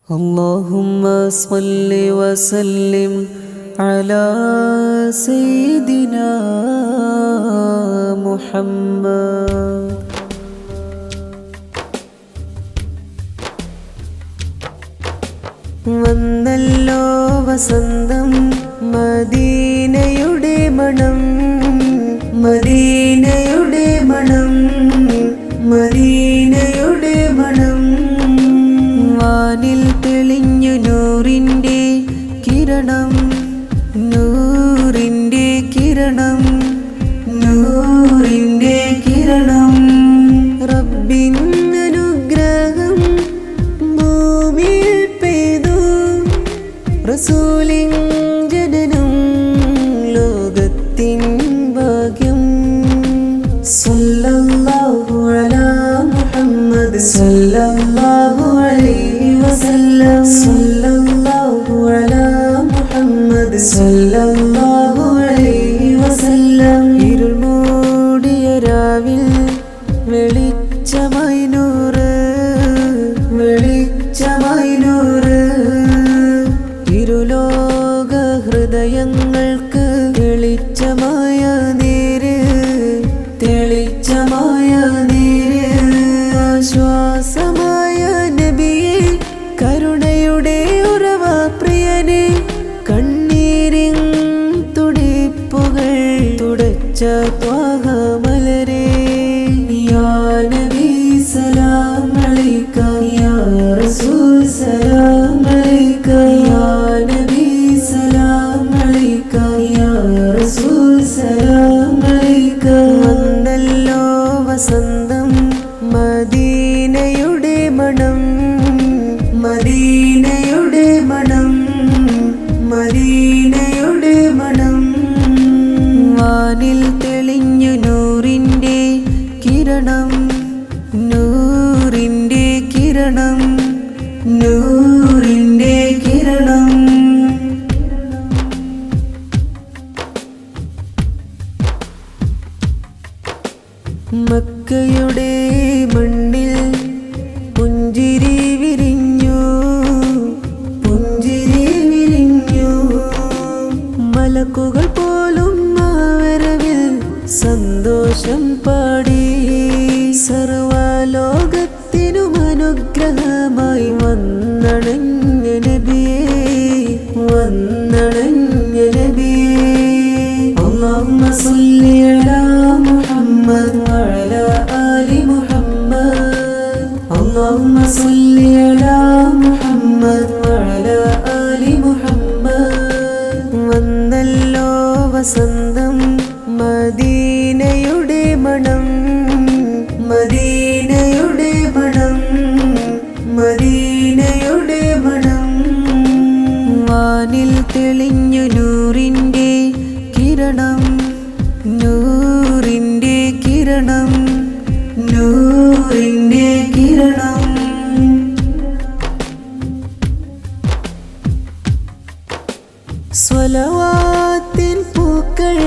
اللهم صل وسلم على سيدنا محمد. വന്നല്ലോ വസന്തം മദീനയുടെ മണം, മദീനയുടെ മണം, മദീനയുടെ മണം. വാനിൽ തെളിഞ്ഞു നൂറിൻ്റെ കിരണം, നൂറിൻ്റെ കിരണം, നൂറിൻ്റെ കിരണം. റബ്ബിൻ അനുഗ്രഹം ഭൂമിയിൽ പെയ്തു, റസൂലിൻ ജനനം ലോകത്തിൻ ഭാഗ്യം. സല്ലല്ലാഹു അലാ മുഹമ്മദ് സല്ലല്ലാഹു അലൈഹി വസല്ലം, സല്ലല്ലാഹു അലാ മുഹമ്മദ് സല്ലല്ലാഹു അലൈഹി വസല്ലം. ഇരുൾ മൂടിയ രാവിൽ വെളിച്ചമായി നൂറ്, വെളിച്ചമായി നൂറ്. ഇരുലോക ഹൃദയങ്ങൾക്ക് തെളിച്ചമായ നേര്, തെളിച്ചമായ നേര്. ആശ്വാസമായ നബിയെ, കരുണയുടെ ഉറവ പ്രിയനെ, കണ്ണീരിൻ തുടിപ്പുകൾ തുടച്ച ത്വാഹ മലരെ. യാ നബി സലാം അലൈക, യാ റസൂൽ സലാം അലൈക, യാ നബി സലാം അലൈക, യാ റസൂൽ സലാം അലൈക. വന്നല്ലോ വസന്തം മദീനയുടെ മണം, മദീനയുടെ മണം, മദീനയുടെ മണം. വാനിൽ തെളിഞ്ഞു നൂറിൻ്റെ കിരണം, നൂറിൻ്റെ കിരണം, നൂറിൻ്റെ കിരണം. മക്കയുടെ മണ്ണിൽ പുഞ്ചിരി വിരിഞ്ഞു, പുഞ്ചിരി വിരിഞ്ഞു. മലക്കുകൾ പോലും ആ വരവിൽ സന്തോഷം പാടി. സർവലോകത്തിനും അനുഗ്രഹമായി വന്നണഞ്ഞ നബിയേ, വന്നണഞ്ഞ നബിയേ. അല്ലാഹുമ്മ സ്വല്ലി അലാ മുഹമ്മദ് വഅലാ ആലി മുഹമ്മദ്, അല്ലാഹുമ്മ സ്വല്ലി അലാ മുഹമ്മദ് വഅലാ ആലി മുഹമ്മദ്. വന്നല്ലോ വസന്തം മദീനയുടെ മണം, മദീനയുടെ മണം, മദീനയുടെ മണം. വാനിൽ തെളിഞ്ഞു നൂറിൻ്റെ കിരണം, നൂറിൻ്റെ കിരണം, നൂറിൻ്റെ കിരണം. സ്വലവാത്തിൻ പൂക്കൾ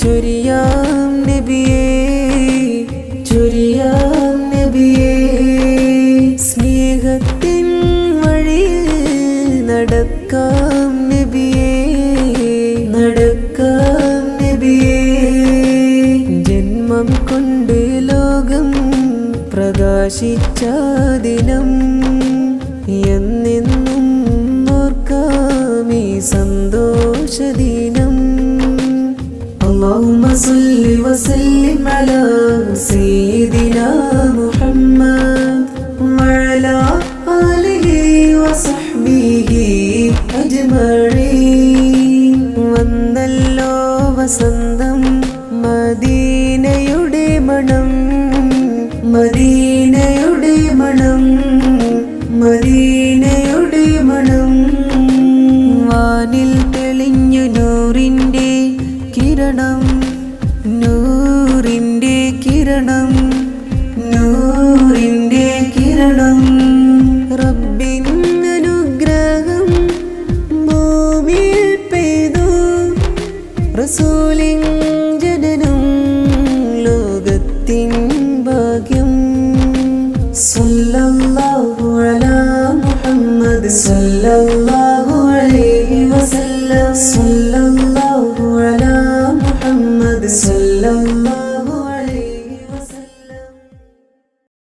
ചൊരിയാം നബിയേ, ചൊരിയാം നബിയേ. സ്നേഹത്തിൻ വഴിയിൽ നടക്കാം നബിയേ, നടക്കാം നബിയേ. ജന്മം കൊണ്ട് ലോകം പ്രകാശിച്ച ദിനം, എന്നെന്നും ഓർക്കാം ഈ സന്തോഷദിനം. اللهم صل وسلم على سيدنا محمد وعلى آله وصحبه أجمعين. വന്നല്ലോ വസന്തം മദീനയുടെ മണം, മദീനയുടെ മണം, മദീനയുടെ മണം. വാനിൽ തെളിഞ്ഞു നൂറിൻ്റെ കിരണം, നൂറിൻ്റെ കിരണം, നൂറിൻ്റെ കിരണം. റബ്ബിൻ അനുഗ്രഹം ഭൂമിയിൽ പെയ്തു, റസൂലിൻ ജനനം ലോകത്തിൻ ഭാഗ്യം. സല്ലല്ലാഹു അലാ മുഹമ്മദ് സല്ലല്ലാഹു അലൈഹി വസല്ലം